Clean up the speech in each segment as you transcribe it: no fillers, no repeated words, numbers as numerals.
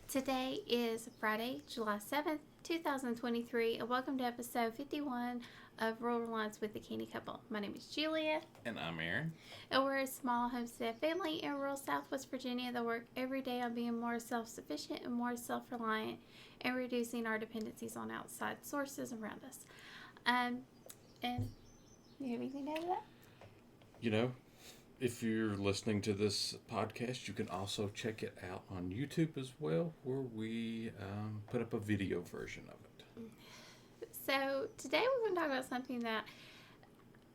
Today is Friday, July 7th, 2023, and welcome to episode 51 of Reliance with the Canny Couple. My name is Julia. And I'm Aaron. And we're a small homestead family in rural Southwest Virginia that work every day on being more self-sufficient and more self-reliant and reducing our dependencies on outside sources around us. And you have anything to add to that? You know, if you're listening to this podcast, you can also check it out on YouTube as well, where we put up a video version of it. So today we're going to talk about something that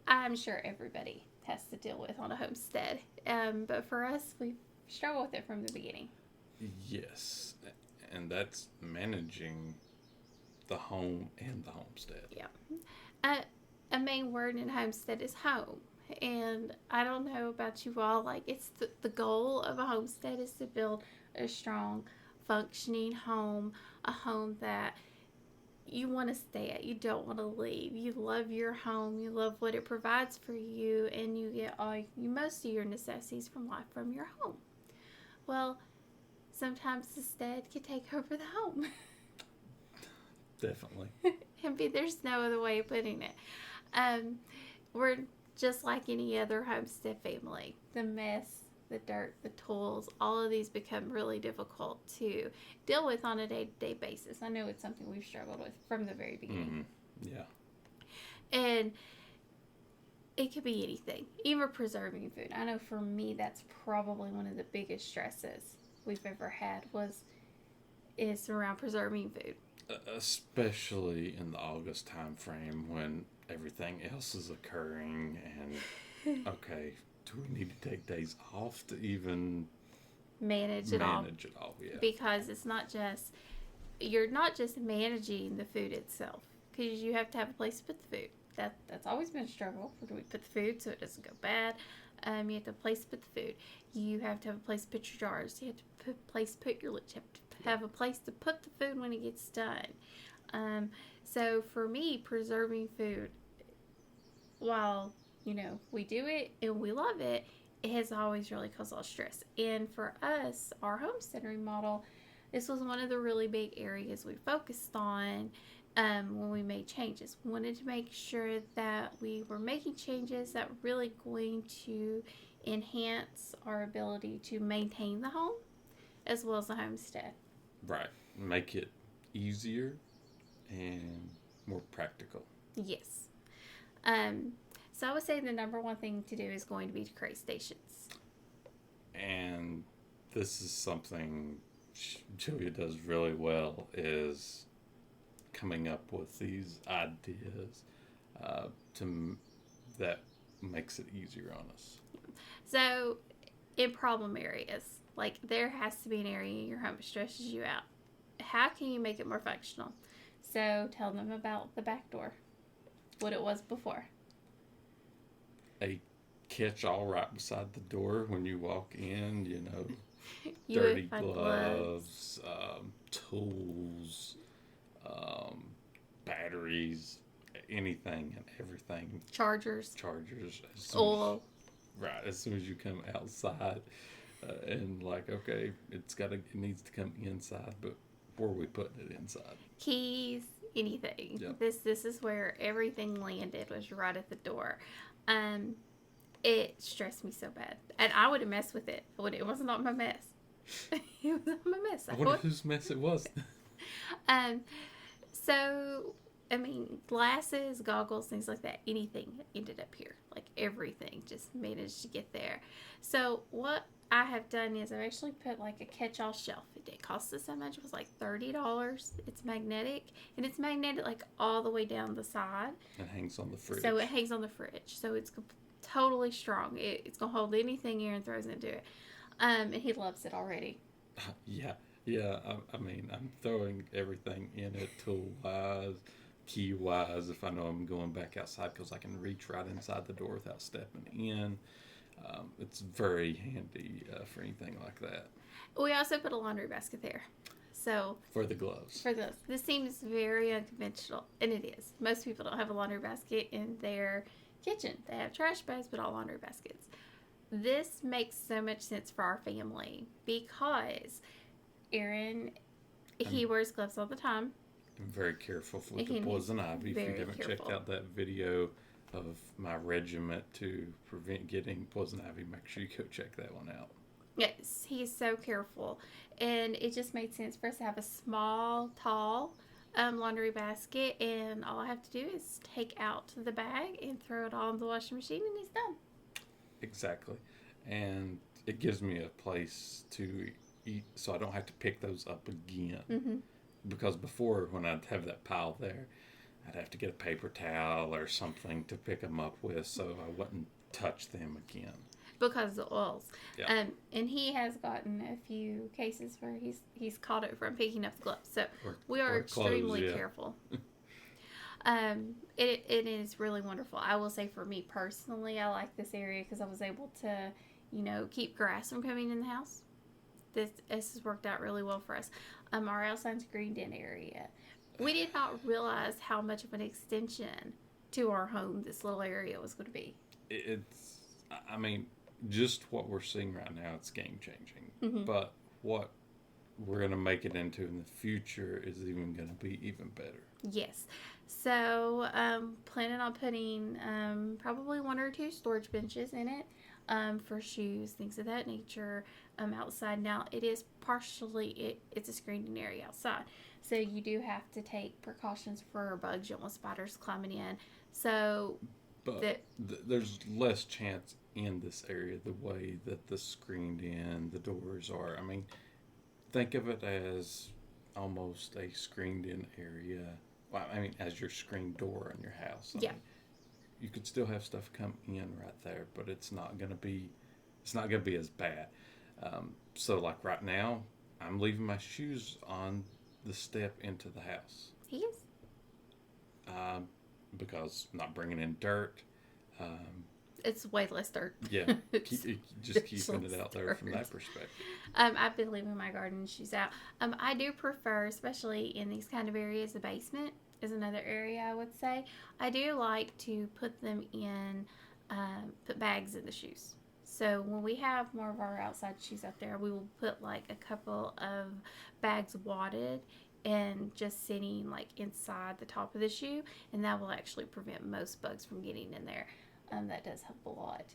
I'm sure everybody has to deal with on a homestead. But for us, we struggle with it from the beginning. Yes, and that's managing the home and the homestead. Yeah. A main word in homestead is home. And I don't know about you all, like it's the goal of a homestead is to build a strong, functioning home, a home that you want to stay at, you don't want to leave, you love your home, you love what it provides for you, and you get most of your necessities from life from your home. Well, sometimes the stead can take over the home. Definitely. There's no other way of putting it. We're just like any other homestead family. The mess, the dirt, the tools, all of these become really difficult to deal with on a day-to-day basis. I know it's something we've struggled with from the very beginning. Mm-hmm. Yeah. And it could be anything, even preserving food. I know for me, that's probably one of the biggest stresses we've ever had is around preserving food. Especially in the August time frame when everything else is occurring, and okay, do we need to take days off to even manage it all? Yeah. Because you're not just managing the food itself, because you have to have a place to put the food. That's always been a struggle. Where do we put the food so it doesn't go bad? You have to have a place to put the food. You have to have a place to put your jars. You have to put your lids. You have to have a place to put the food when it gets done. So for me, preserving food, while, we do it and we love it, it has always really caused a lot of stress. And for us, our homesteading model, this was one of the really big areas we focused on when we made changes. We wanted to make sure that we were making changes that were really going to enhance our ability to maintain the home as well as the homestead. Right. Make it easier and more practical. Yes. So I would say the number one thing to do is going to be to create stations. And this is something Julia does really well, is coming up with these ideas that makes it easier on us. So in problem areas, like there has to be an area in your home that stresses you out. How can you make it more functional? So tell them about the back door, what it was before. A catch-all right beside the door when you walk in, dirty gloves, tools, batteries, anything and everything. Chargers. Oil. As soon as you come outside, and okay, it needs to come inside, but where are we putting it inside? Keys, anything. Yep. This is where everything landed, was right at the door. It stressed me so bad, and I would have messed with it. It was not my mess. It was not my mess. I wonder whose mess it was. So, glasses, goggles, things like that, anything ended up here. Like everything just managed to get there. So what I have done is I've actually put like a catch-all shelf. It didn't cost us that much. It was like $30. It's magnetic, and it's magnetic like all the way down the side. It hangs on the fridge. So it hangs on the fridge. So it's totally strong. It's going to hold anything Aaron throws into it. And he loves it already. Yeah. I'm throwing everything in it, tool-wise, key-wise, if I know I'm going back outside, because I can reach right inside the door without stepping in. It's very handy for anything like that. We also put a laundry basket there. So for the gloves. This seems very unconventional, and it is. Most people don't have a laundry basket in their kitchen. They have trash bags, but all laundry baskets. This makes so much sense for our family because Aaron, he wears gloves all the time. I'm very careful with He the is poison ivy. If you very haven't checked careful. out that video of my regiment to prevent getting poison ivy, make sure you go check that one out. Yes, he's so careful. And it just made sense for us to have a small, tall laundry basket. And all I have to do is take out the bag and throw it all in the washing machine, and he's done. Exactly. And it gives me a place to eat so I don't have to pick those up again. Mm-hmm. Because before, when I'd have that pile there, I'd have to get a paper towel or something to pick them up with so I wouldn't touch them again. Because of the oils. Yeah. And he has gotten a few cases where he's caught it from picking up the gloves. So we are or extremely clothes, yeah. careful. It is really wonderful. I will say for me personally, I like this area because I was able to, keep grass from coming in the house. This has worked out really well for us. Our outside's greened in area. We did not realize how much of an extension to our home this little area was going to be. I mean, just what we're seeing right now, it's game changing. Mm-hmm. But what we're going to make it into in the future is even going to be even better. Yes. So, planning on putting probably 1 or 2 storage benches in it for shoes, things of that nature outside. Now, it is partially, it's a screened area outside. So, you do have to take precautions for bugs. You don't want spiders climbing in. So, but there's less chance in this area the way that the screened in, the doors are. I mean, think of it as almost a screened in area. Well, I mean, as your screen door in your house. I mean, you could still have stuff come in right there, but it's not going to be as bad. So like right now, I'm leaving my shoes on the step into the house. He is. Because not bringing in dirt. It's way less dirt. Yeah, just keeping it out there from that perspective. I've been leaving my garden shoes out. I do prefer, especially in these kind of areas, the basement is another area I would say. I do like to put them in, put bags in the shoes. So when we have more of our outside shoes out there, we will put like a couple of bags wadded and just sitting like inside the top of the shoe, and that will actually prevent most bugs from getting in there. That does help a lot.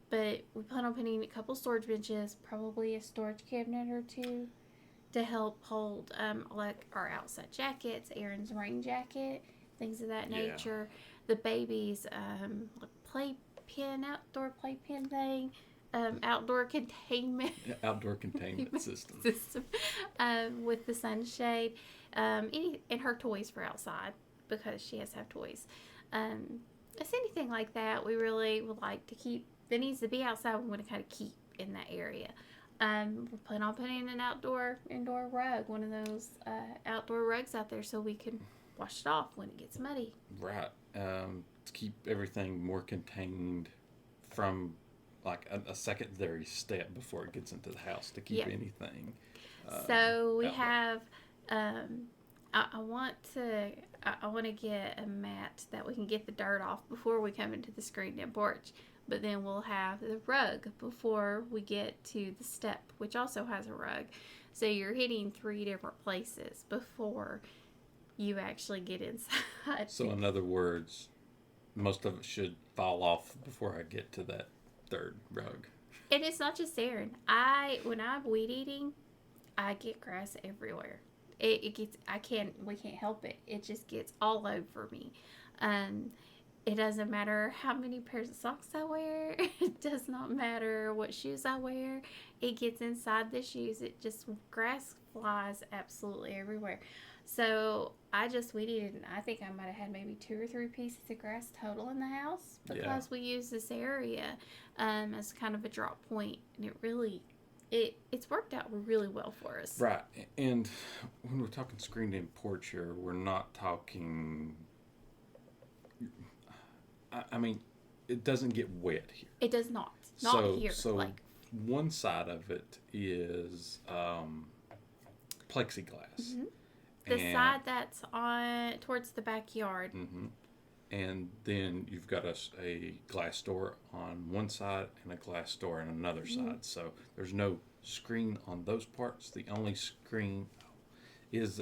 But we plan on putting a couple storage benches, probably a storage cabinet or 2 to help hold like our outside jackets, Aaron's rain jacket, things of that nature. The baby's playpen, outdoor playpen thing, outdoor containment. Outdoor containment system. With the sunshade, and her toys for outside because she has to have toys. It's anything like that we really would like to keep that needs to be outside. We want to kind of keep in that area. We're planning on putting an indoor rug, one of those outdoor rugs out there so we can wash it off when it gets muddy. Right. To keep everything more contained from like a secondary step before it gets into the house to keep anything. So we have, I want to get a mat that we can get the dirt off before we come into the screened-in porch. But then we'll have the rug before we get to the step, which also has a rug. So you're hitting 3 different places before you actually get inside. So in other words, most of it should fall off before I get to that 3rd rug. And it's not just Aaron. When I'm weed eating, I get grass everywhere. We can't help it. It just gets all over me. It doesn't matter how many pairs of socks I wear. It does not matter what shoes I wear. It gets inside the shoes. Grass flies absolutely everywhere. So I just weeded, and I think I might have had maybe 2 or 3 pieces of grass total in the house because we use this area as kind of a drop point, and it's worked out really well for us. Right. And when we're talking screened in porch here, we're not talking, I mean, it doesn't get wet here. It does not. Not here. So one side of it is plexiglass. Mm-hmm. The side that's on towards the backyard. Mm-hmm. And then you've got a glass door on one side and a glass door on another side. So there's no screen on those parts. The only screen is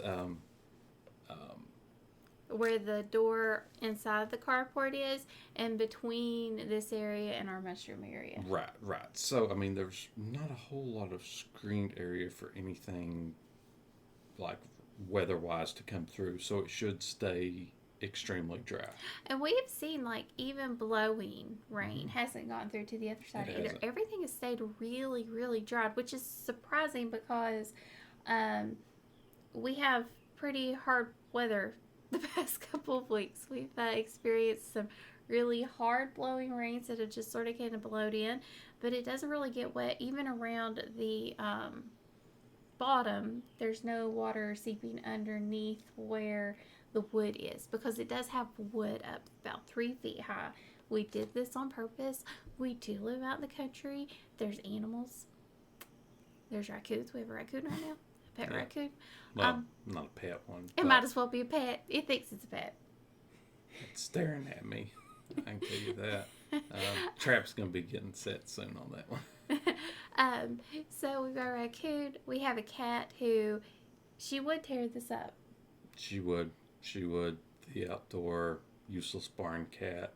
Where the door inside the carport is, and between this area and our mushroom area. right. So I mean, there's not a whole lot of screened area for anything like weather-wise to come through. So it should stay extremely dry. And we have seen like even blowing rain hasn't gone through to the other side It either. hasn't. Everything has stayed really, really dry, which is surprising because we have pretty hard weather the past couple of weeks. We've experienced some really hard blowing rains that have just sort of kind of blowed in, but it doesn't really get wet even around the bottom. There's no water seeping underneath where the wood is because it does have wood up about 3 feet high. We did this on purpose. We do live out in the country. There's animals. There's raccoons. We have a raccoon right now. A pet raccoon. Well, not a pet one. It might as well be a pet. It thinks it's a pet. It's staring at me. I can tell you that. Trap's going to be getting set soon on that one. So we've got a raccoon. We have a cat who, she would tear this up. She would. The outdoor useless barn cat.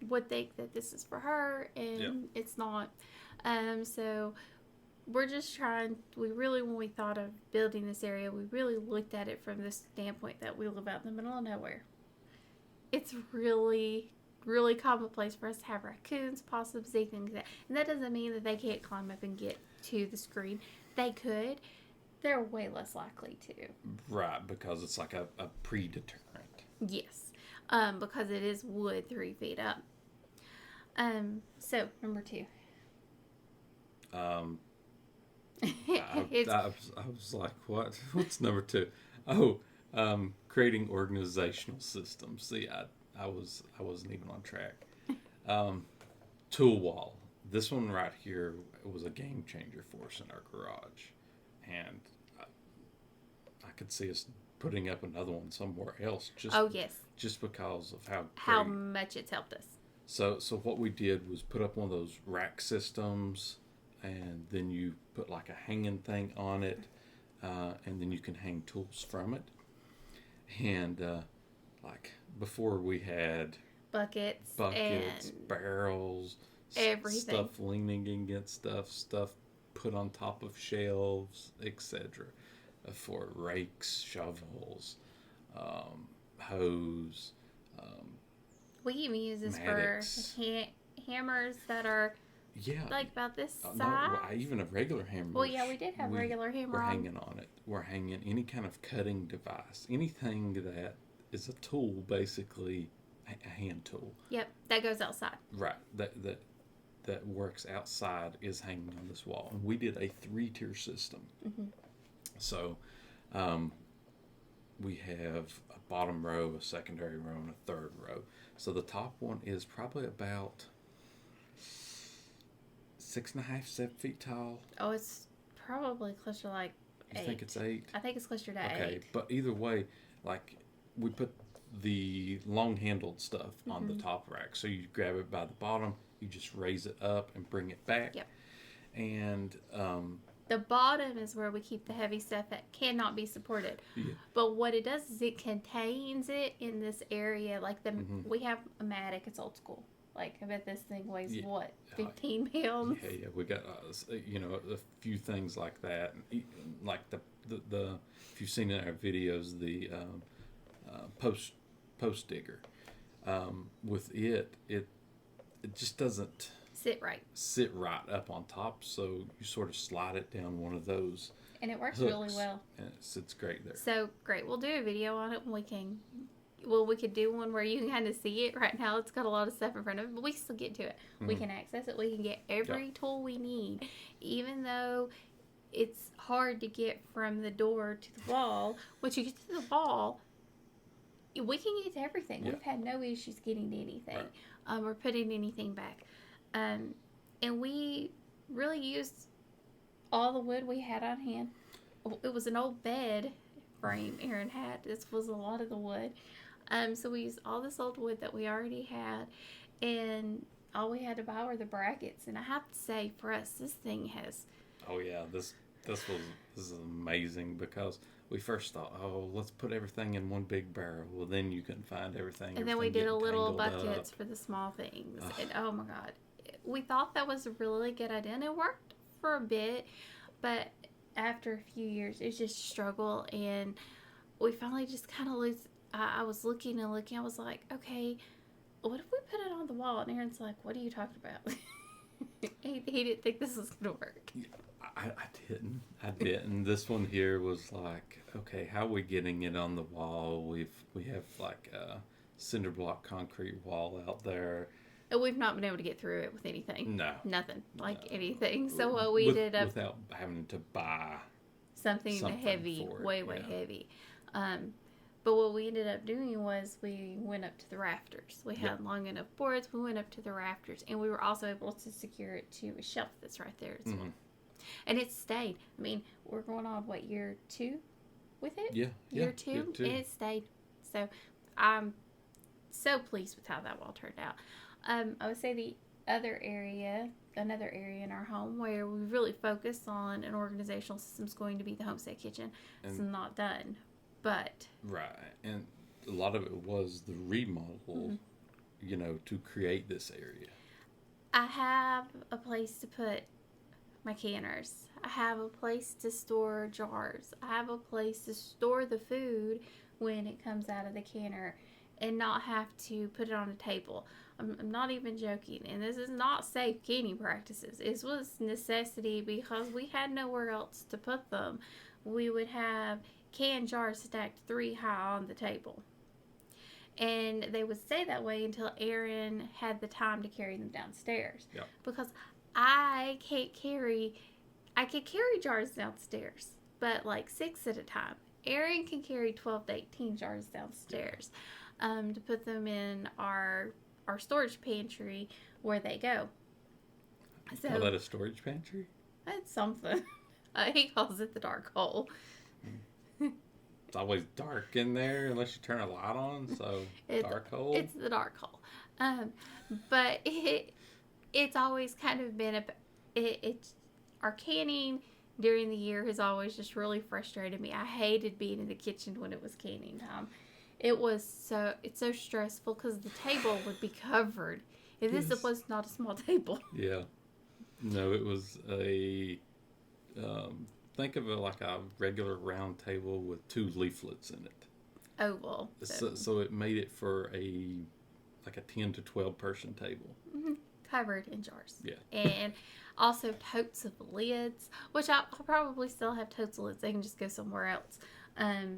Would think that this is for her, and it's not. So we're just trying. When we thought of building this area, we really looked at it from the standpoint that we live out in the middle of nowhere. It's really, really commonplace for us to have raccoons, possums, things like that. And that doesn't mean that they can't climb up and get to the screen. They could. They're way less likely to. Right, because it's like a pre-deterrent. Yes. Because it is wood 3 feet up. So, number 2. I was like, what? What's number 2? Oh, creating organizational systems. See, I wasn't even on track. Tool wall. This one right here was a game changer for us in our garage. And I could see us putting up another one somewhere else. Just because of how much it's helped us. So what we did was put up one of those rack systems, and then you put like a hanging thing on it, and then you can hang tools from it. And like before, we had buckets, and barrels, everything, stuff leaning against stuff put on top of shelves, etc. For rakes, shovels, hose. We even use this Mattocks. for hammers that are like about this size. No, even a regular hammer. Well, yeah, we did have a regular hammer. We're hanging on it. We're hanging any kind of cutting device, anything that is a tool, basically a hand tool. Yep, that goes outside. Right. That works outside is hanging on this wall. And we did a 3-tier system. Mm-hmm. So we have a bottom row, a secondary row, and a third row. So the top one is probably about 6.5, 7 feet tall. Oh, it's probably closer to like 8. You think it's 8? I think it's closer to 8. Okay, but either way, like we put the long-handled stuff on the top rack. So you grab it by the bottom, you just raise it up and bring it back. Yep. And the bottom is where we keep the heavy stuff that cannot be supported. Yeah. But what it does is it contains it in this area. Like we have a Matic. It's old school. Like I bet this thing weighs 15 pounds. Yeah. We got a few things like that. Like the if you've seen in our videos, the post digger. With it just doesn't sit right up on top, so you sort of slide it down one of those, and it works hooks, really well, and it sits great there. So great. We'll do a video on it when we can. Well, we could do one where you can kind of see it. Right now it's got a lot of stuff in front of it, but we can still get to it. We can access it. We can get every tool we need, even though it's hard to get from the door to the wall. Once you get to the wall, we can get to everything. We've had no issues getting to anything, or putting anything back. And we really used all the wood we had on hand. It was an old bed frame Aaron had. This was a lot of the wood. So we used all this old wood that we already had, and all we had to buy were the brackets. And I have to say, for us, this thing has Oh yeah, this is amazing because we first thought, oh, let's put everything in one big barrel. Well, then you couldn't find everything. And then we did a little buckets up. for the small things. And oh my God, we thought that was a really good idea, and it worked for a bit, but after a few years, it was just a struggle, and we finally just kind of lose. I was looking and looking. I was like, okay, what if we put it on the wall? And Aaron's like, what are you talking about? he didn't think this was going to work. I didn't. I didn't. This one here was like, okay, how are we getting it on the wall? We have like a cinder block concrete wall out there. And we've not been able to get through it with anything. No. Nothing. Anything. So what we ended up... Without having to buy something heavy. Way heavy. But what we ended up doing was we went up to the rafters. We had long enough boards. We went up to the rafters. And we were also able to secure it to a shelf that's right there as well. And it stayed. I mean, we're going on, year 2 with it? Yeah. Year two. And it stayed. So I'm so pleased with how that wall turned out. I would say another area in our home where we really focus on an organizational system is going to be the Homestead kitchen. It's not done, but... Right. And a lot of it was the remodel, to create this area. I have a place to put my canners. I have a place to store jars. I have a place to store the food when it comes out of the canner and not have to put it on a table. I'm not even joking. And this is not safe canning practices. It was necessity because we had nowhere else to put them. We would have canned jars stacked 3 high on the table. And they would stay that way until Aaron had the time to carry them downstairs. Yep. Because I could carry jars downstairs, but 6 at a time. Aaron can carry 12 to 18 jars downstairs to put them in our storage pantry where they go. So, call that a storage pantry? That's something. He calls it the dark hole. It's always dark in there unless you turn a light on, so dark hole. It's the dark hole. But it's always kind of been our canning during the year has always just really frustrated me. I hated being in the kitchen when it was canning time. It's so stressful because the table would be covered. And this was not a small table. Yeah. No, it was think of it like a regular round table with 2 leaflets in it. Oval. So it made it for a 10 to 12 person table. Mm-hmm. Covered in jars. Yeah. And also totes of lids, which I'll probably still have totes of lids. They can just go somewhere else.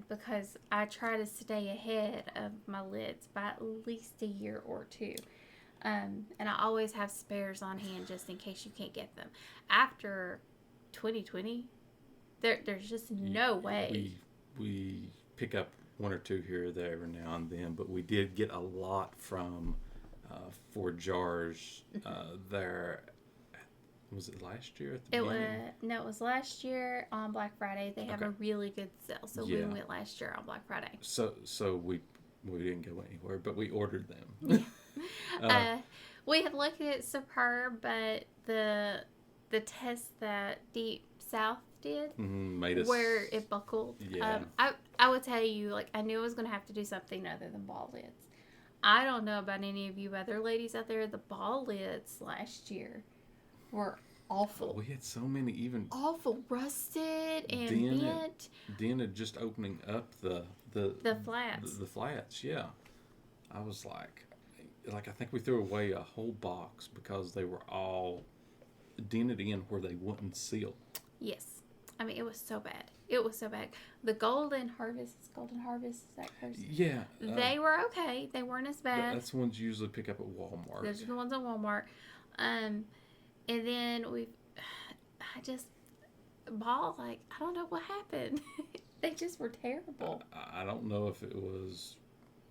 Because I try to stay ahead of my lids by at least a year or 2. And I always have spares on hand just in case you can't get them. After 2020, there's just no way. We pick up 1 or 2 here or there every now and then, but we did get a lot from 4 jars there. Was it last year at the beginning? It was last year on Black Friday. They have a really good sale, so we went last year on Black Friday. So we didn't go anywhere, but we ordered them. We had looked at Superb, but the test that Deep South did made us where it buckled. Yeah. I would tell you, I knew I was going to have to do something other than ball lids. I don't know about any of you other ladies out there. The ball lids last year were awful. We had so many, even awful, rusted and bent. Then just opening up the flats. The flats, yeah. I was like I think we threw away a whole box because they were all dented in where they wouldn't seal. Yes. I mean, it was so bad. It was so bad. The Golden Harvest, is that hers? Yeah. They were okay. They weren't as bad. That's the ones you usually pick up at Walmart. Those are the ones at Walmart. And then ball, I don't know what happened. They just were terrible. I don't know if it was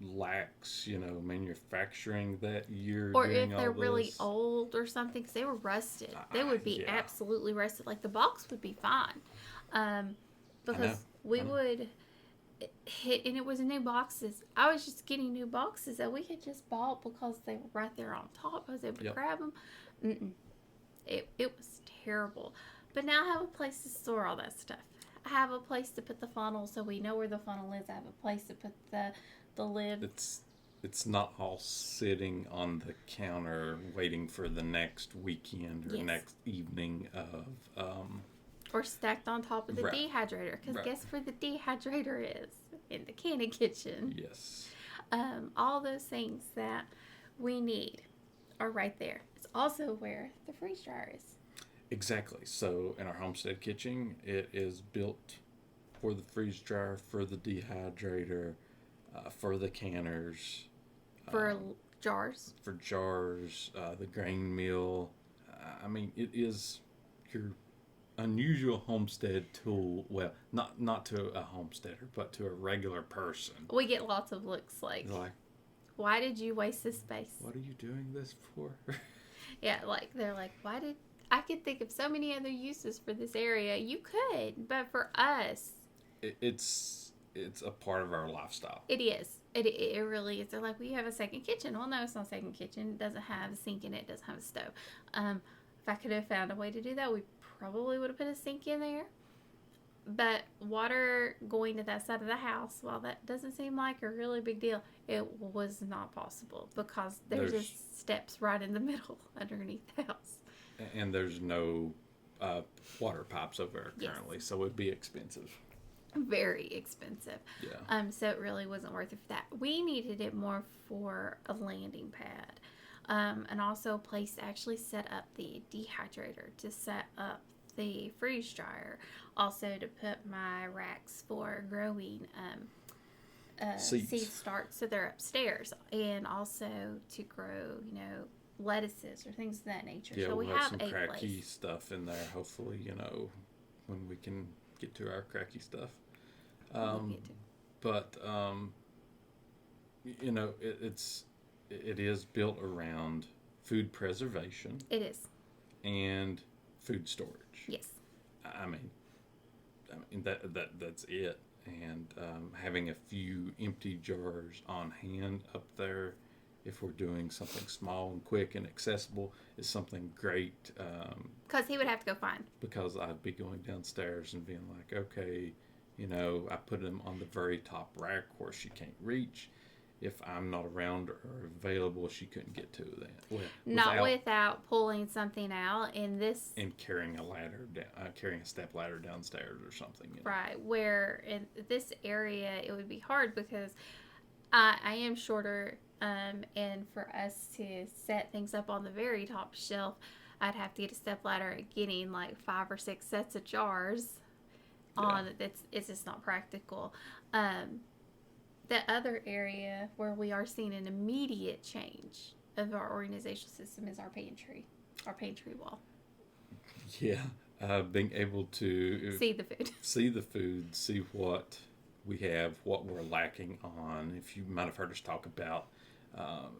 lax, manufacturing that year. Or if they're really old or something, because they were rusted. They would be absolutely rusted. The box would be fine. Because we would hit, and it was new boxes. I was just getting new boxes that we had just bought because they were right there on top. I was able to grab them. It was terrible. But now I have a place to store all that stuff. I have a place to put the funnel so we know where the funnel is. I have a place to put the lid. It's not all sitting on the counter waiting for the next weekend or Yes. next evening of Or stacked on top of the Right. dehydrator. Because Right. guess where the dehydrator is? In the Canny kitchen. yes. All those things that we need are right there. It's also where the freeze dryer is. Exactly. So in our Homestead kitchen, it is built for the freeze dryer, for the dehydrator, for the canners, For jars. for jars, the grain mill. I mean, it is your unusual homestead tool. Well, not to a homesteader, but to a regular person. We get lots of looks like, Like, why did you waste this space? what are you doing this for? Yeah, like they're like, why did I could think of so many other uses for this area. You could, but for us, It's a part of our lifestyle. it is. It really is. They're like, well, you have a second kitchen. Well, no, it's not a second kitchen. It doesn't have a sink in it. It doesn't have a stove. If I could have found a way to do that, we probably would have put a sink in there. But water going to that side of the house, while that doesn't seem like a really big deal, it was not possible because there's just steps right in the middle underneath the house. And there's no water pipes over there Yes. currently, so it'd be expensive. Very expensive. Yeah. So it really wasn't worth it for that. We needed it more for a landing pad. And also a place to actually set up the dehydrator, to set up the freeze dryer, also to put my racks for growing Seeds. seed starts, so they're upstairs, and also to grow, lettuces or things of that nature. Yeah, so we we'll have have some a cracky place. stuff in there, hopefully, when we can get to our cracky stuff. We'll get to. But, it is built around food preservation It is. and food storage. Yes. I mean that's it. And having a few empty jars on hand up there, if we're doing something small and quick and accessible, is something great. Because he would have to go find. Because I'd be going downstairs and being like, okay, I put them on the very top rack where she can't reach. If I'm not around or available, she couldn't get to that. Well, Not without pulling something out in this. and carrying a ladder down, carrying a step ladder downstairs or something. Right, where in this area it would be hard because I am shorter, and for us to set things up on the very top shelf, I'd have to get a step ladder and getting like 5 or 6 sets of jars on. It's just not practical. The other area where we are seeing an immediate change of our organizational system is our pantry wall. Yeah, being able to See the food. see the food, see what we have, what we're lacking on. If you might have heard us talk about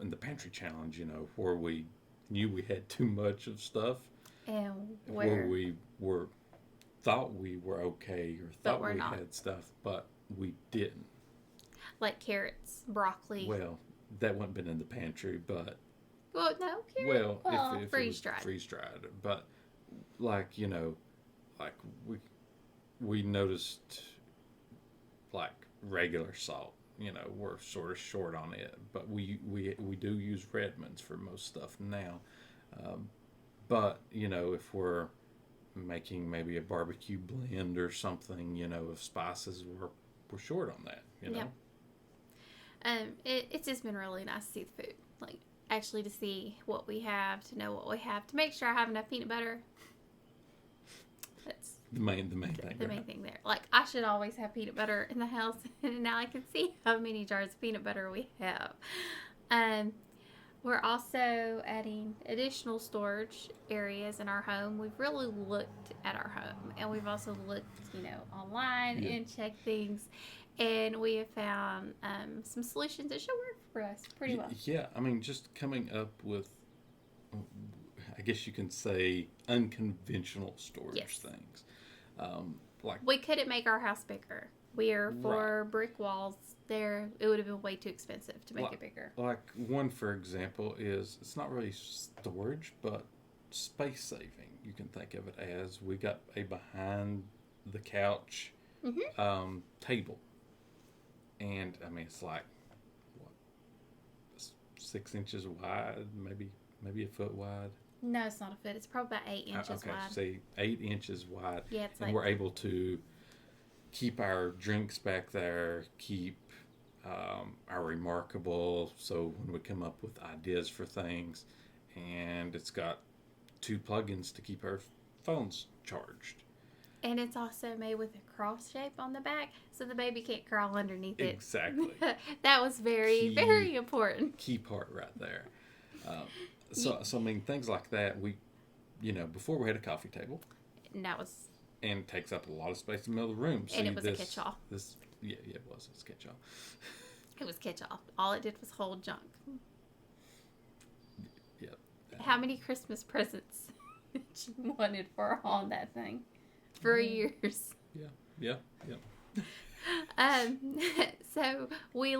in the pantry challenge, where we knew we had too much of stuff, And where we thought we were okay or But thought we're we not. had stuff, but we didn't. like carrots, broccoli. Well, that wouldn't been in the pantry, but Well, no, carrot. well, if it freeze was dried. freeze dried, but like we noticed like regular salt, we're sort of short on it, but we do use Redmonds for most stuff now. But if we're making maybe a barbecue blend or something, of spices, we're short on that. Yeah. It's just been really nice to see the food, like actually to see what we have, to know what we have, to make sure I have enough peanut butter. That's The main thing. the main thing there. Like I should always have peanut butter in the house, and now I can see how many jars of peanut butter we have. We're also adding additional storage areas in our home. We've really looked at our home, and we've also looked, online Yeah. and checked things, and we have found some solutions that should work for us pretty well. Yeah, I mean, just coming up with, I guess you can say, unconventional storage Yes. things. Like, We couldn't make our house bigger. We're for brick walls. There, it would have been way too expensive to make it bigger. one, for example, is it's not really storage, but space saving. You can think of it as we got a behind the couch table, and I mean it's like what 6 inches wide, maybe a foot wide. No, it's not a foot. It's probably about 8 inches Okay, wide. say 8 inches wide. Yeah, it's and like we're able to keep our drinks back there, keep our remarkable. So when we come up with ideas for things, and it's got 2 plugins to keep our phones charged. And it's also made with a cross shape on the back, so the baby can't crawl underneath it. Exactly. That was very, very important. Key part right there. So I mean, things like that, before we had a coffee table. And that was... And it takes up a lot of space in the middle of the room. And it was a catch-all. Yeah, it was. It was a catch-all. It was catch-all. All it did was hold junk. Yep. How many Christmas presents did you wanted on that thing? For years. Yeah. So we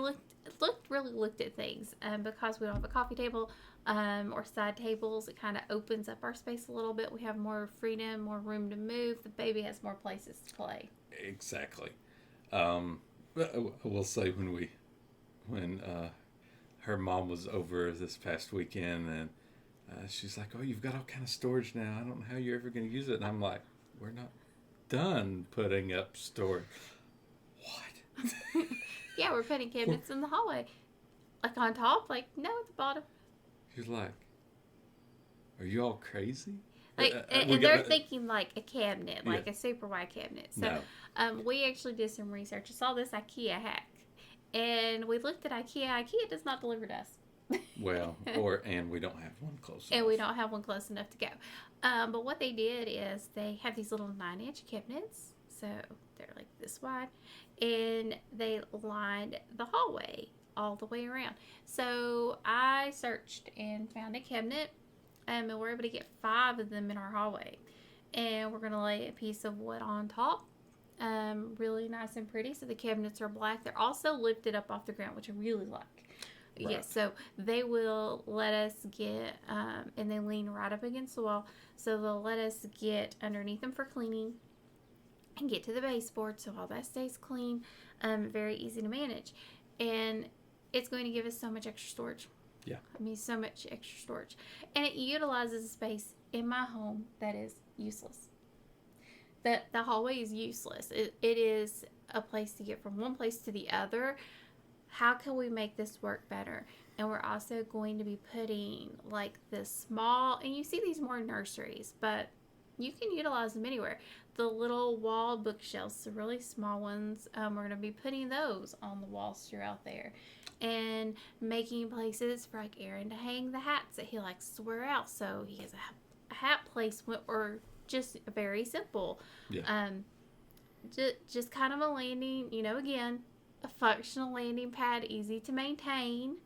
really looked at things. Because we don't have a coffee table or side tables, it kind of opens up our space a little bit. We have more freedom, more room to move. The baby has more places to play. Exactly. I will say when her mom was over this past weekend, and she's like, "Oh, you've got all kind of storage now. I don't know how you're ever going to use it." And I'm like, "We're not done putting up storage." What? Yeah, we're putting cabinets in the hallway. Like on top, like no at the bottom. She's like, "Are you all crazy?" Like, and they're thinking like a cabinet, like a super wide cabinet. So, no. We actually did some research. I saw this IKEA hack, and we looked at IKEA. IKEA does not deliver to us. Well, and we don't have one close enough. And we don't have one close enough to go. But what they did is they have these little 9-inch cabinets, so they're like this wide, and they lined the hallway all the way around. So I searched and found a cabinet. And we're able to get 5 of them in our hallway. And we're going to lay a piece of wood on top. Really nice and pretty. So the cabinets are black. They're also lifted up off the ground, which I really like. Right. Yes, so they will let us get, and they lean right up against the wall. So they'll let us get underneath them for cleaning and get to the baseboard. So all that stays clean. Very easy to manage. And it's going to give us so much extra storage. Yeah. I mean, so much extra storage. And it utilizes a space in my home that is useless. The hallway is useless. It is a place to get from one place to the other. How can we make this work better? And we're also going to be putting like this small, and you see these more in nurseries, but you can utilize them anywhere. The little wall bookshelves, the really small ones, we're going to be putting those on the walls throughout there. And making places for like Aaron to hang the hats that he likes to wear out. So he has a hat placement, or just very simple. Yeah. Just kind of a landing, again, a functional landing pad, easy to maintain.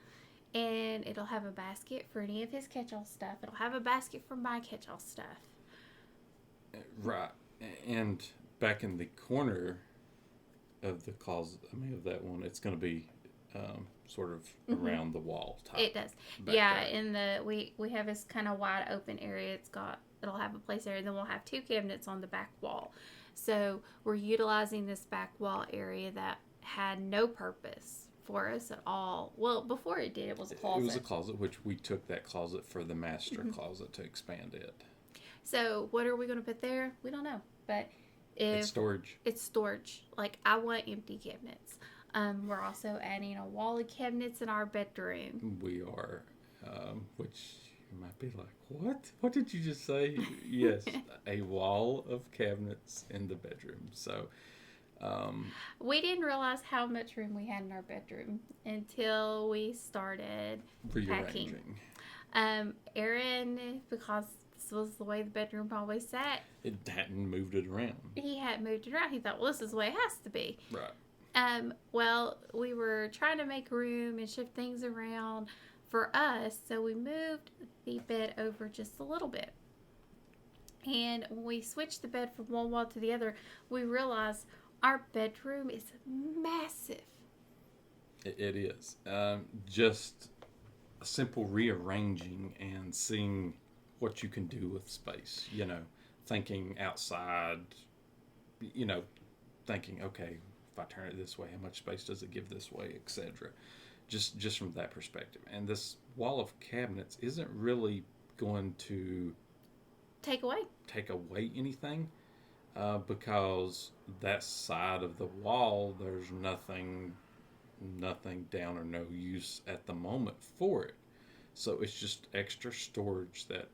And it'll have a basket for any of his catch-all stuff. It'll have a basket for my catch-all stuff. Right. And back in the corner of the closet, of that one, it's going to be sort of around the wall top. It does. Yeah, there. We have this kind of wide open area. It'll have a place there, and then we'll have 2 cabinets on the back wall. So we're utilizing this back wall area that had no purpose for us at all. Well, before it did, it was a closet. It was a closet, which we took that closet for the master closet to expand it. So what are we going to put there? We don't know, but it's storage. It's storage. Like, I want empty cabinets. We're also adding a wall of cabinets in our bedroom. We are, which you might be like, what? What did you just say? Yes, a wall of cabinets in the bedroom. So, we didn't realize how much room we had in our bedroom until we started rearranging. Packing. Aaron, because this was the way the bedroom always sat. It hadn't moved it around. He hadn't moved it around. He thought, well, this is the way it has to be. Right. Well, we were trying to make room and shift things around for us, so we moved the bed over just a little bit. And when we switched the bed from one wall to the other, we realized our bedroom is massive. It is. Just a simple rearranging and seeing what you can do with space, you know, thinking outside, you know, thinking, okay, if I turn it this way, how much space does it give this way, etc. Just from that perspective. And this wall of cabinets isn't really going to take away anything, because that side of the wall, there's nothing down or no use at the moment for it. So it's just extra storage that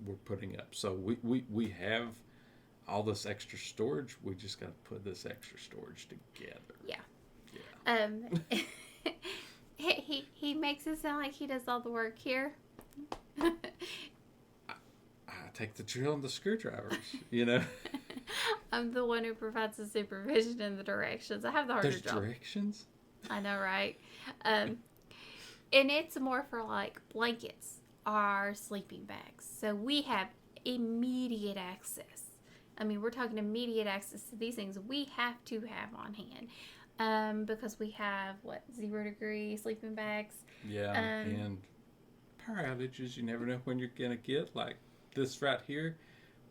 we're putting up. So we have all this extra storage. We just got to put this extra storage together. Yeah. He makes it sound like he does all the work here. I take the drill and the screwdrivers, you know. I'm the one who provides the supervision and the directions. I have the harder There's job. directions? I know, right? And it's more for like blankets or sleeping bags. So we have immediate access. I mean, we're talking immediate access to these things we have to have on hand. Because we have, 0-degree sleeping bags. Yeah, and power outages, you never know when you're going to get. Like this right here,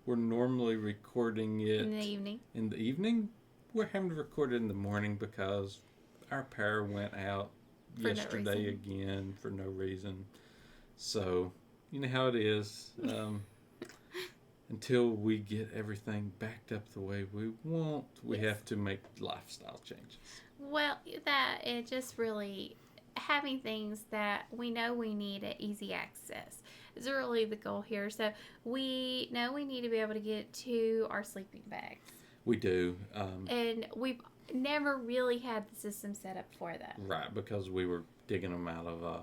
we're normally recording it in the evening. In the evening, we're having to record it in the morning because our power went out yesterday again for no reason. So, you know how it is. Until we get everything backed up the way we want, we have to make lifestyle changes. Well, that it just really having things that we know we need at easy access is really the goal here. So we know we need to be able to get to our sleeping bags. We do. And we've never really had the system set up for that. Right, because we were digging them out of a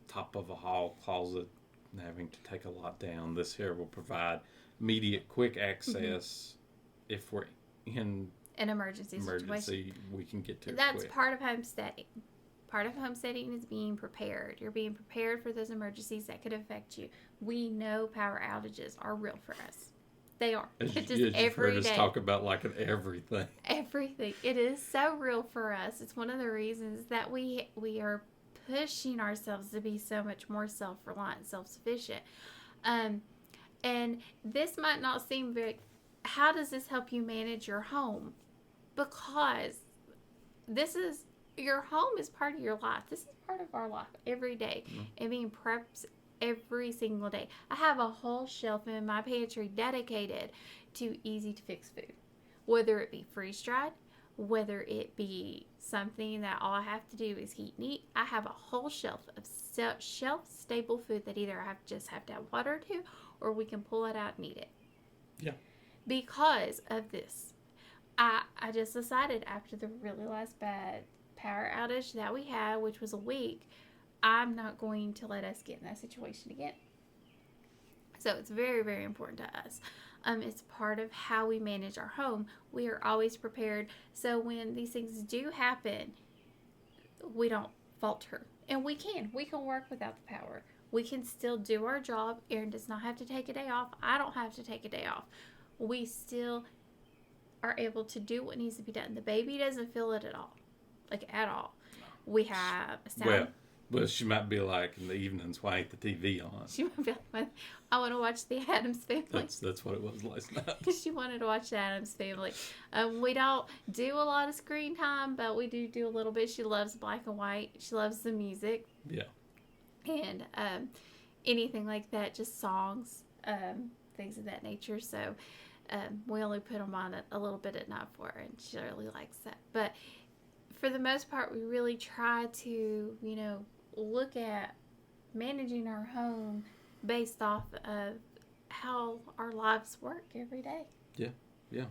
top of a hall closet and having to take a lot down. This here will provide immediate, quick access if we're in an emergency situation. We can get to it That's quick. part of homesteading. Part of homesteading is being prepared. You're being prepared for those emergencies that could affect you. We know power outages are real for us. They are. As It's you've heard us day. talk about like everything. Everything. It is so real for us. It's one of the reasons that we are pushing ourselves to be so much more self-reliant, self-sufficient. And this might not seem very... How does this help you manage your home? Because your home is part of your life. This is part of our life every day. Mm-hmm. And being prepped every single day. I have a whole shelf in my pantry dedicated to easy to fix food. Whether it be freeze-dried, whether it be something that all I have to do is heat and eat. I have a whole shelf of shelf-stable food that either I just have to add water to or we can pull it out and eat it. Yeah. Because of this. I just decided after the really last bad power outage that we had, which was a week, I'm not going to let us get in that situation again. So it's very, very important to us. It's part of how we manage our home. We are always prepared. So when these things do happen, we don't falter. And we can work without the power. We can still do our job. Erin does not have to take a day off. I don't have to take a day off. We still are able to do what needs to be done. The baby doesn't feel it at all. Like, at all. We have a sound. Well, she might be like, in the evenings, why ain't the TV on? She might be like, I want to watch the Addams Family. That's what it was last night. She wanted to watch the Addams Family. We don't do a lot of screen time, but we do a little bit. She loves black and white. She loves the music. Yeah. And anything like that, just songs, things of that nature. So we only put them on a little bit at night for her, and she really likes that. But for the most part, we really try to, look at managing our home based off of how our lives work every day. Yeah.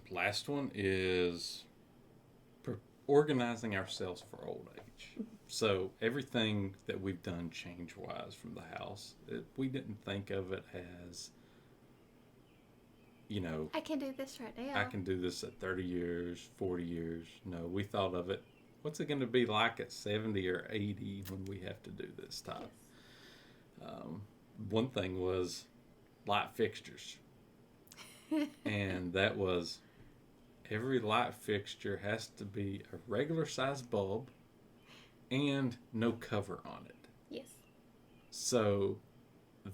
Last one is organizing ourselves for old age. So everything that we've done change-wise from the house, we didn't think of it as, I can do this right now. I can do this at 30 years, 40 years. No, we thought of it, what's it going to be like at 70 or 80 when we have to do this stuff? Yes. One thing was light fixtures. And that was every light fixture has to be a regular size bulb and no cover on it. Yes. So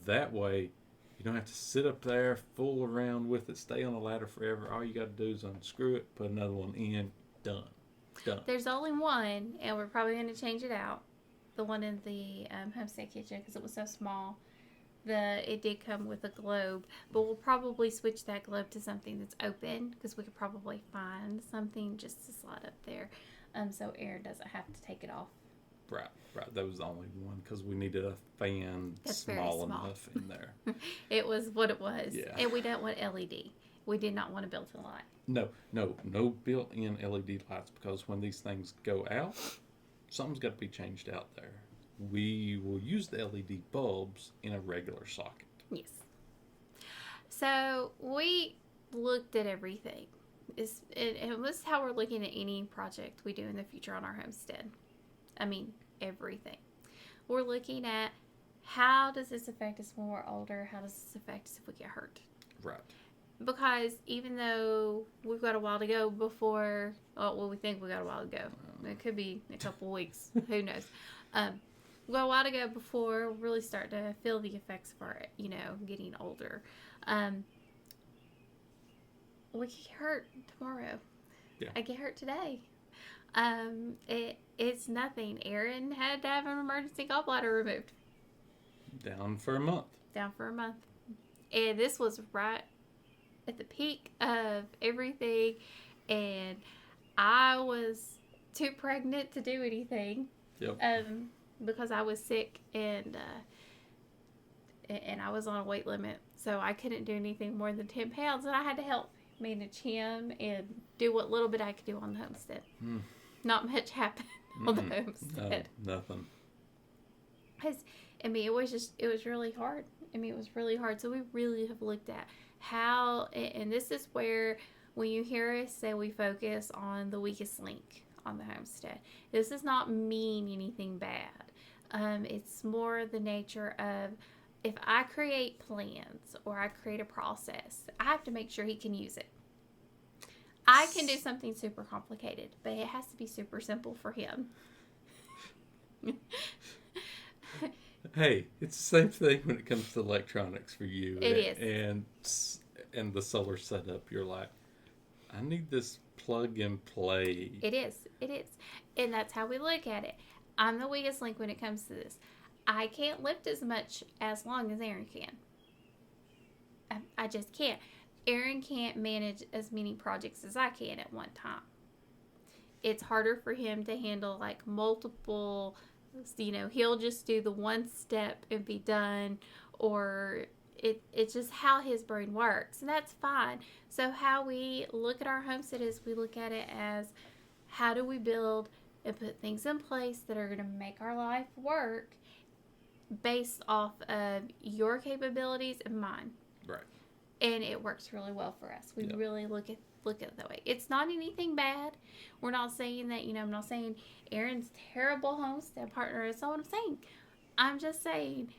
that way, you don't have to sit up there, fool around with it, stay on the ladder forever. All you got to do is unscrew it, put another one in, done. Done. There's only one, and we're probably going to change it out. The one in the homestead kitchen, because it was so small. It did come with a globe, but we'll probably switch that globe to something that's open, because we could probably find something just to slide up there, so Aaron doesn't have to take it off. Right. That was the only one because we needed a fan That's small enough in there. It was what it was. Yeah. And we don't want LED. We did not want a built-in light. No built-in LED lights, because when these things go out, something's got to be changed out there. We will use the LED bulbs in a regular socket. Yes. So we looked at everything. And this is how we're looking at any project we do in the future on our homestead. I mean, everything. We're looking at how does this affect us when we're older? How does this affect us if we get hurt? Right. Because even though we've got a while to go before, we think we got a while to go. It could be a couple weeks. Who knows? We've got a while to go before we really start to feel the effects of our, getting older. We could get hurt tomorrow. Yeah. I get hurt today. It's nothing. Aaron had to have an emergency gallbladder removed. Down for a month. And this was right at the peak of everything. And I was too pregnant to do anything. Yep. Because I was sick and I was on a weight limit. So I couldn't do anything more than 10 pounds. And I had to help manage him and do what little bit I could do on the homestead. Not much happened on the homestead. No, nothing. It was really hard. It was really hard. So we really have looked at how, and this is where when you hear us say we focus on the weakest link on the homestead, this does not mean anything bad. It's more the nature of, if I create plans or I create a process, I have to make sure he can use it. I can do something super complicated, but it has to be super simple for him. Hey, it's the same thing when it comes to electronics for you. It is. And the solar setup. You're like, I need this plug and play. It is. And that's how we look at it. I'm the weakest link when it comes to this. I can't lift as much as long as Aaron can. I just can't. Aaron can't manage as many projects as I can at one time. It's harder for him to handle like multiple, he'll just do the one step and be done, or it's just how his brain works, and that's fine. So how we look at our homestead is we look at it as, how do we build and put things in place that are going to make our life work based off of your capabilities and mine. Right. And it works really well for us. We really look at it that way. It's not anything bad. We're not saying that, I'm not saying Aaron's terrible homestead partner. That's not what I'm saying. I'm just saying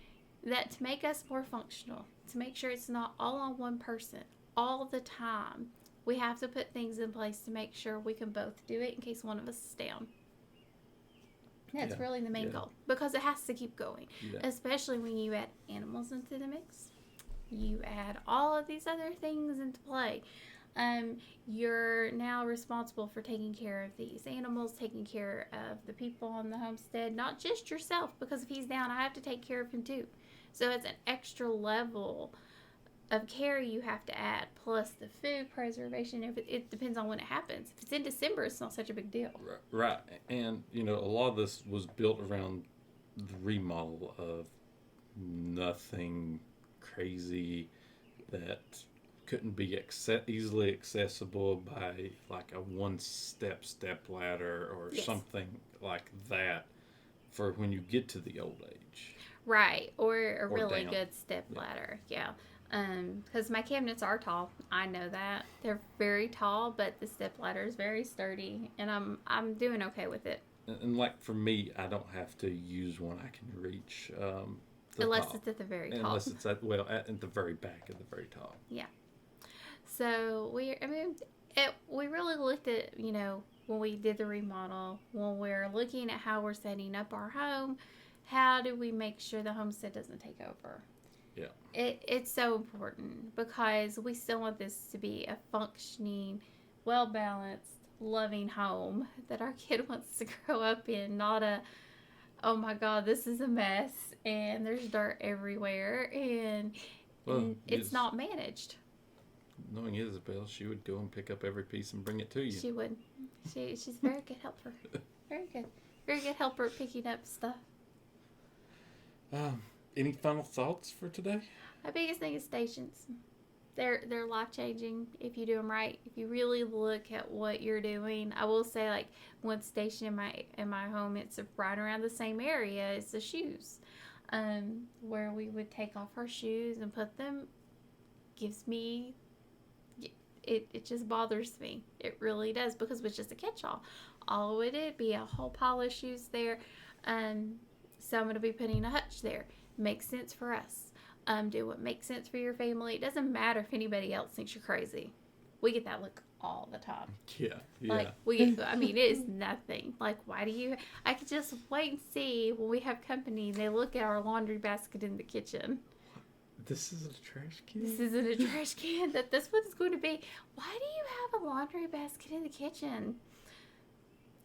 that to make us more functional, to make sure it's not all on one person all the time, we have to put things in place to make sure we can both do it in case one of us is down. That's really the main goal, because it has to keep going, especially when you add animals into the mix. You add all of these other things into play. You're now responsible for taking care of these animals, taking care of the people on the homestead, not just yourself, because if he's down, I have to take care of him too. So it's an extra level of care you have to add, plus the food preservation. It depends on when it happens. If it's in December, it's not such a big deal. Right. And, a lot of this was built around the remodel of nothing crazy that couldn't be easily accessible by like a one-step ladder or something like that for when you get to the old age. Right. Or a really good step ladder. Yeah. Because my cabinets are tall. I know that. They're very tall, but the step ladder is very sturdy, and I'm doing okay with it. And like for me, I don't have to use one I can reach. Unless it's at the very top. Unless it's at the very back of the very top. Yeah. So we really looked at, when we did the remodel, when we're looking at how we're setting up our home, how do we make sure the homestead doesn't take over? Yeah. It's so important because we still want this to be a functioning, well-balanced, loving home that our kid wants to grow up in, not a, oh my God, this is a mess and there's dirt everywhere and, it's not managed. Knowing Isabel, she would go and pick up every piece and bring it to you. She would. She's a very good helper. Very good. Very good helper at picking up stuff. Any final thoughts for today? My biggest thing is stations. They're life changing if you do them right. If you really look at what you're doing, I will say like one station in my home, it's right around the same area as the shoes, where we would take off our shoes and put them. Gives me. It just bothers me. It really does because it's just a catch-all. All would it be a whole pile of shoes there. Someone will be putting a hutch there. Makes sense for us. Do what makes sense for your family. It doesn't matter if anybody else thinks you're crazy. We get that look all the time. Yeah. Like it is nothing. Like, why do you? I could just wait and see when we have company. They look at our laundry basket in the kitchen. This isn't a trash can? This isn't a trash can. This one's going to be. Why do you have a laundry basket in the kitchen?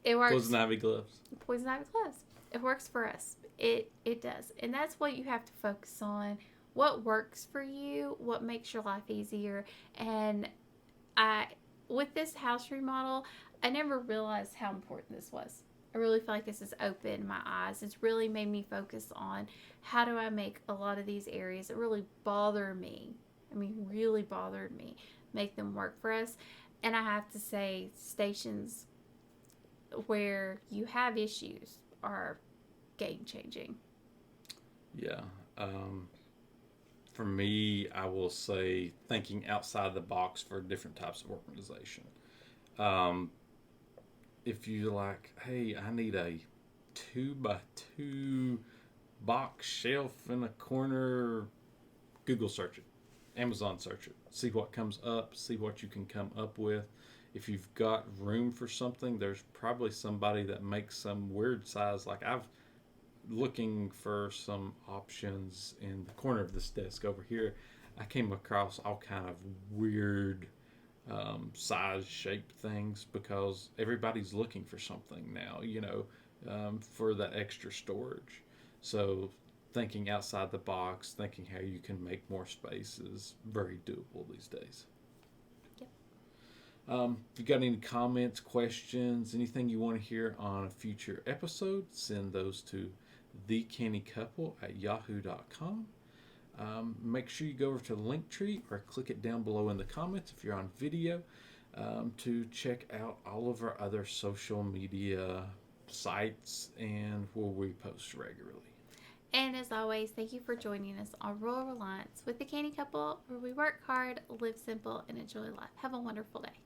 It works. Poison ivy gloves. Poison ivy gloves. It works for us. It does. And that's what you have to focus on. What works for you, what makes your life easier. And with this house remodel, I never realized how important this was. I really feel like this has opened my eyes. It's really made me focus on how do I make a lot of these areas that really bother me. Really bothered me. Make them work for us. And I have to say, stations where you have issues are game changing. Yeah. For me, I will say thinking outside the box for different types of organization. If you're like, hey, I need a 2x2 box shelf in a corner, Google search it, Amazon search it, see what comes up, see what you can come up with. If you've got room for something, there's probably somebody that makes some weird size. Like I've looking for some options in the corner of this desk over here. I came across all kind of weird size shape things because everybody's looking for something now, for that extra storage. So thinking outside the box, thinking how you can make more space is very doable these days. Yep. If you got any comments, questions, anything you want to hear on a future episode, send those to thecannycouple@yahoo.com. Make sure you go over to the link tree or click it down below in the comments if you're on video to check out all of our other social media sites and where we post regularly. And as always, thank you for joining us on Rural Reliance with the Canny Couple, where we work hard, live simple, and enjoy life. Have a wonderful day.